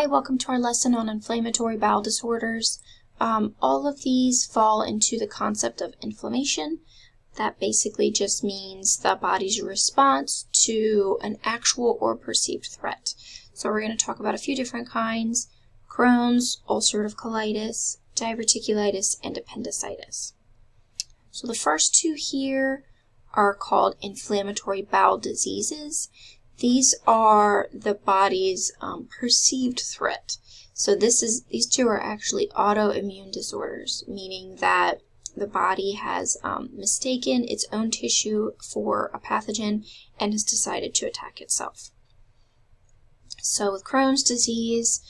Hi, welcome to our lesson on inflammatory bowel disorders. All of these fall into the concept of inflammation. That basically just means the body's response to an actual or perceived threat. So we're going to talk about a few different kinds: Crohn's, ulcerative colitis, diverticulitis, and appendicitis. So the first two here are called inflammatory bowel diseases. These are the body's perceived threat. So these two are actually autoimmune disorders, meaning that the body has mistaken its own tissue for a pathogen and has decided to attack itself. So with Crohn's disease,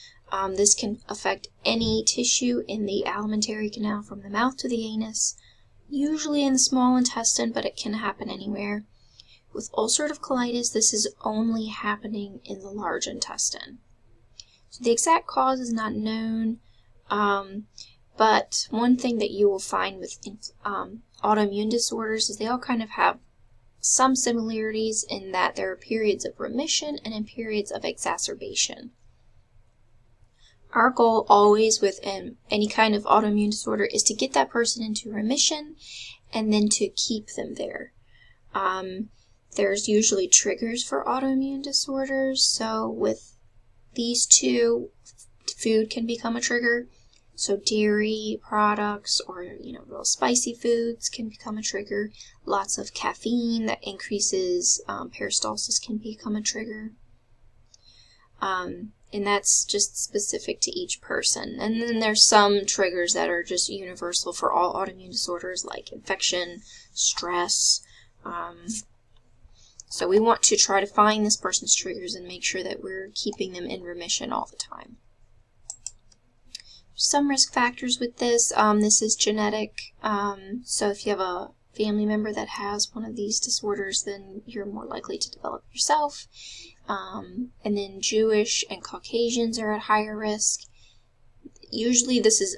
this can affect any tissue in the alimentary canal from the mouth to the anus, usually in the small intestine, but it can happen anywhere. With ulcerative colitis, this is only happening in the large intestine. So the exact cause is not known, but one thing that you will find with autoimmune disorders is they all kind of have some similarities in that there are periods of remission and in periods of exacerbation. Our goal always with any kind of autoimmune disorder is to get that person into remission and then to keep them there. There's usually triggers for autoimmune disorders, so with these two, food can become a trigger. So dairy products or real spicy foods can become a trigger. Lots of caffeine that increases peristalsis can become a trigger. And that's just specific to each person. And then there's some triggers that are just universal for all autoimmune disorders, like infection, stress. So we want to try to find this person's triggers and make sure that we're keeping them in remission all the time. Some risk factors with this. This is genetic. So if you have a family member that has one of these disorders, then you're more likely to develop yourself. And then Jewish and Caucasians are at higher risk. Usually this is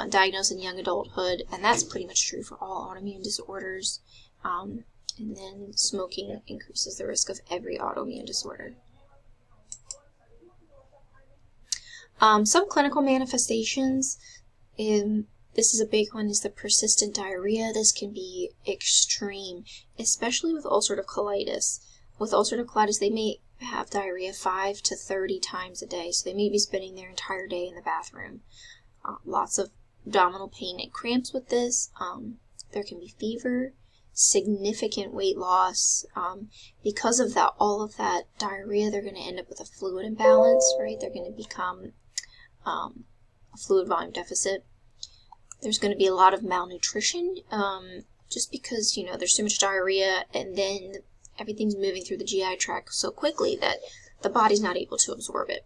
diagnosed in young adulthood, and that's pretty much true for all autoimmune disorders. And then smoking increases the risk of every autoimmune disorder. Some clinical manifestations, this is a big one, is the persistent diarrhea. This can be extreme, especially with ulcerative colitis. With ulcerative colitis, they may have diarrhea 5 to 30 times a day, so they may be spending their entire day in the bathroom. Lots of abdominal pain and cramps with this. There can be fever, significant weight loss. Because of that, all of that diarrhea, they're going to end up with a fluid imbalance, right? They're going to become a fluid volume deficit. There's going to be a lot of malnutrition, just because, there's so much diarrhea, and then everything's moving through the GI tract so quickly that the body's not able to absorb it.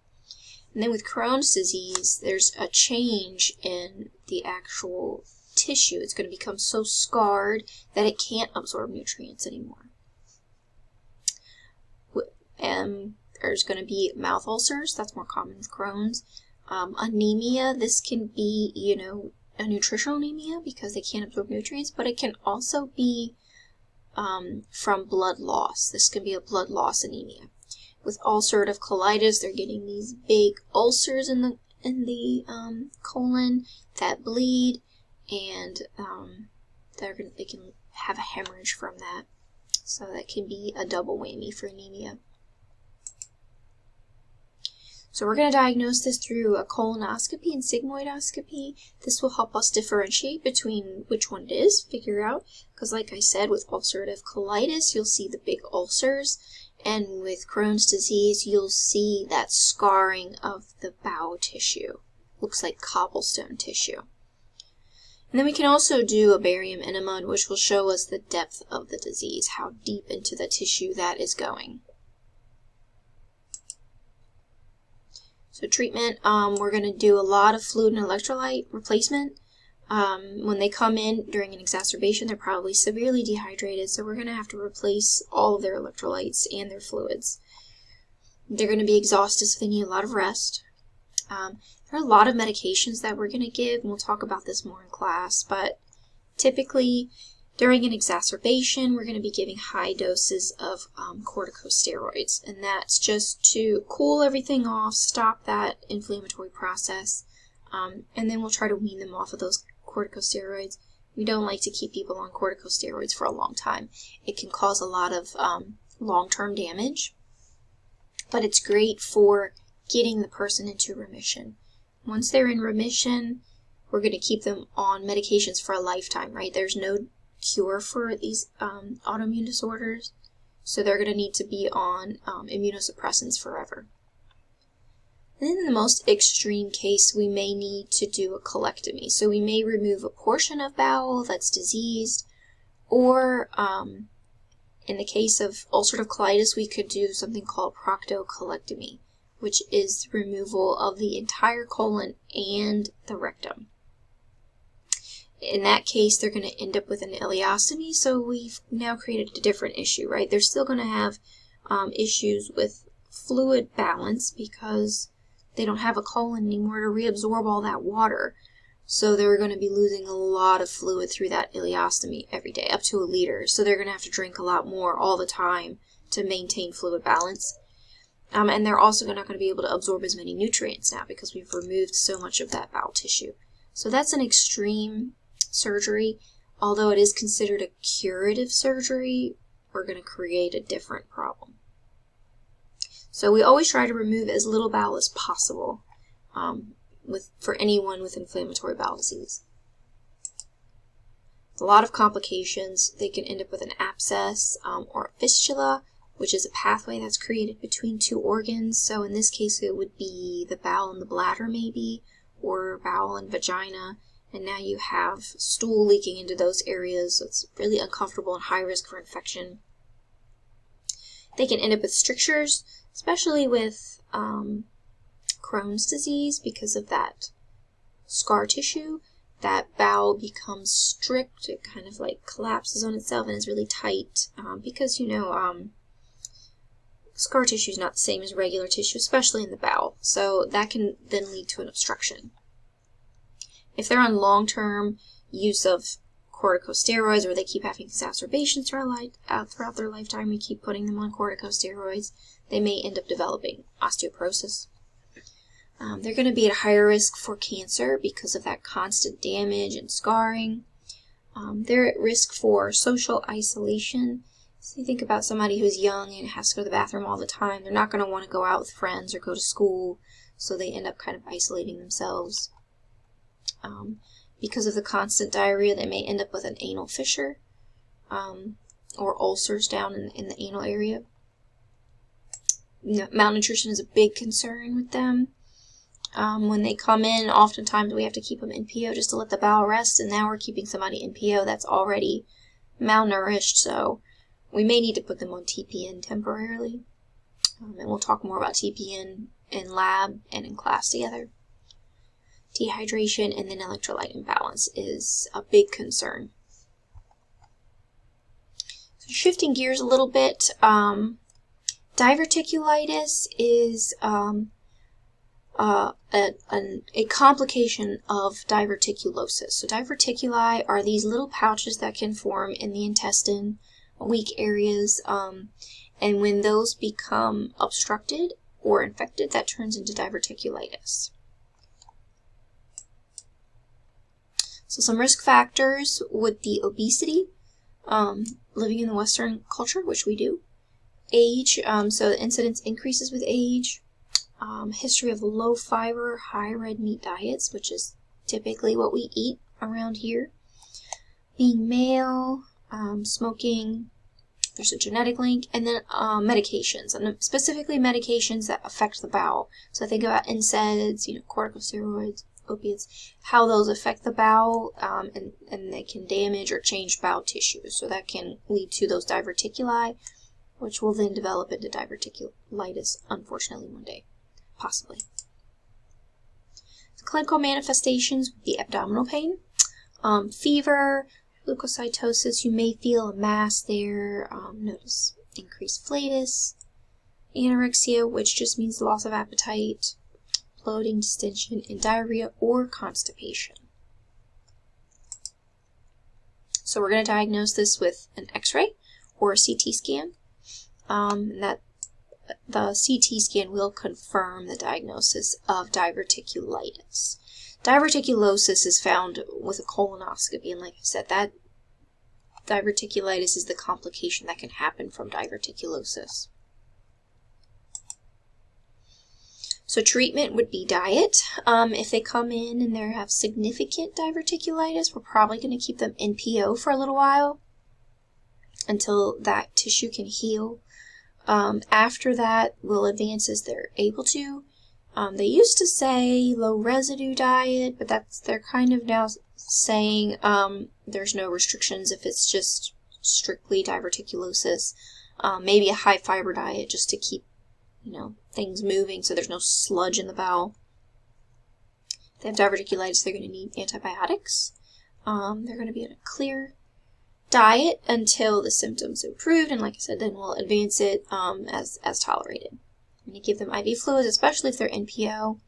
And then with Crohn's disease, there's a change in the actual tissue. It's going to become so scarred that it can't absorb nutrients anymore. And there's going to be mouth ulcers. That's more common with Crohn's. Anemia. This can be, a nutritional anemia because they can't absorb nutrients, but it can also be from blood loss. This can be a blood loss anemia. With ulcerative colitis, they're getting these big ulcers in the colon that bleed, and they can have a hemorrhage from that. So that can be a double whammy for anemia. So we're going to diagnose this through a colonoscopy and sigmoidoscopy. This will help us differentiate between which one it is, figure out, because like I said, with ulcerative colitis, you'll see the big ulcers, and with Crohn's disease, you'll see that scarring of the bowel tissue. Looks like cobblestone tissue. And then we can also do a barium enema, which will show us the depth of the disease, how deep into the tissue that is going. So treatment, we're going to do a lot of fluid and electrolyte replacement. When they come in during an exacerbation, they're probably severely dehydrated, so we're going to have to replace all of their electrolytes and their fluids. They're going to be exhausted, so they need a lot of rest. There are a lot of medications that we're going to give, and we'll talk about this more in class, but typically During an exacerbation, we're going to be giving high doses of corticosteroids, and that's just to cool everything off, stop that inflammatory process, and then we'll try to wean them off of those corticosteroids. We don't like to keep people on corticosteroids for a long time. It can cause a lot of long-term damage, but it's great for getting the person into remission. Once they're in remission, we're going to keep them on medications for a lifetime, right? There's no cure for these autoimmune disorders, so they're going to need to be on immunosuppressants forever. And in the most extreme case, we may need to do a colectomy. So we may remove a portion of bowel that's diseased, or in the case of ulcerative colitis, we could do something called proctocolectomy, which is removal of the entire colon and the rectum. In that case, they're going to end up with an ileostomy, so we've now created a different issue, right? They're still going to have issues with fluid balance because they don't have a colon anymore to reabsorb all that water. So they're going to be losing a lot of fluid through that ileostomy every day, up to 1 liter. So they're going to have to drink a lot more all the time to maintain fluid balance. And they're also not going to be able to absorb as many nutrients now because we've removed so much of that bowel tissue. So that's an extreme surgery. Although it is considered a curative surgery, we're going to create a different problem. So we always try to remove as little bowel as possible for anyone with inflammatory bowel disease. A lot of complications. They can end up with an abscess or a fistula, which is a pathway that's created between 2 organs. So in this case, it would be the bowel and the bladder maybe, or bowel and vagina. And now you have stool leaking into those areas, so it's really uncomfortable and high risk for infection. They can end up with strictures, especially with Crohn's disease because of that scar tissue. That bowel becomes strict, it kind of like collapses on itself and is really tight because, scar tissue is not the same as regular tissue, especially in the bowel. So that can then lead to an obstruction. If they're on long-term use of corticosteroids, or they keep having exacerbations throughout their lifetime, we keep putting them on corticosteroids, they may end up developing osteoporosis. They're going to be at higher risk for cancer because of that constant damage and scarring. They're at risk for social isolation. So you think about somebody who's young and has to go to the bathroom all the time. They're not going to want to go out with friends or go to school, so they end up kind of isolating themselves. Because of the constant diarrhea, they may end up with an anal fissure or ulcers down in the anal area. Malnutrition is a big concern with them. When they come in, oftentimes we have to keep them in PO just to let the bowel rest, and now we're keeping somebody in PO that's already malnourished, so we may need to put them on TPN temporarily. And we'll talk more about TPN in lab and in class together. Dehydration and then electrolyte imbalance is a big concern. So shifting gears a little bit, diverticulitis is a complication of diverticulosis. So diverticuli are these little pouches that can form in the intestine, weak areas, and when those become obstructed or infected, that turns into diverticulitis. So some risk factors would be obesity, living in the Western culture, which we do, age, so the incidence increases with age, history of low fiber, high red meat diets, which is typically what we eat around here, being male, smoking, there's a genetic link, and then medications, and specifically medications that affect the bowel. So think about NSAIDs, corticosteroids, opiates, how those affect the bowel, and they can damage or change bowel tissue. So that can lead to those diverticuli, which will then develop into diverticulitis, unfortunately, one day, possibly. The clinical manifestations would be abdominal pain, fever, leukocytosis. You may feel a mass there, notice increased flatus, anorexia, which just means loss of appetite, bloating, distension, and diarrhea or constipation. So we're going to diagnose this with an X-ray or a CT scan. That the CT scan will confirm the diagnosis of diverticulitis. Diverticulosis is found with a colonoscopy, and like I said, that diverticulitis is the complication that can happen from diverticulosis. So treatment would be diet. If they come in and they have significant diverticulitis, we're probably going to keep them NPO for a little while until that tissue can heal. After that, we'll advance as they're able to. They used to say low residue diet, but they're kind of now saying there's no restrictions if it's just strictly diverticulosis. Maybe a high fiber diet just to keep things moving so there's no sludge in the bowel. If they have diverticulitis, they're going to need antibiotics. They're going to be on a clear diet until the symptoms improve, and like I said, then we'll advance it as tolerated. I'm going to give them IV fluids, especially if they're NPO.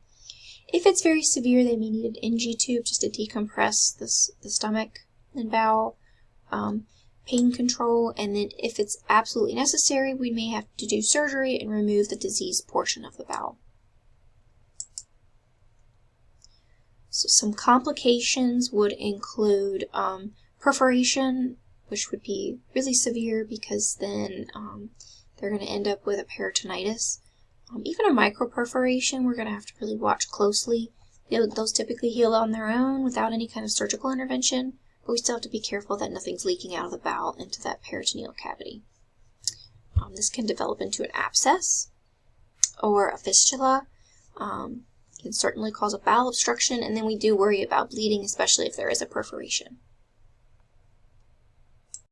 If it's very severe, they may need an NG tube just to decompress the stomach and bowel. Pain control, and then if it's absolutely necessary, we may have to do surgery and remove the diseased portion of the bowel. So some complications would include perforation, which would be really severe because then they're going to end up with a peritonitis. Even a microperforation, we're going to have to really watch closely. Those typically heal on their own without any kind of surgical intervention, but we still have to be careful that nothing's leaking out of the bowel into that peritoneal cavity. This can develop into an abscess or a fistula. Can certainly cause a bowel obstruction, and then we do worry about bleeding, especially if there is a perforation.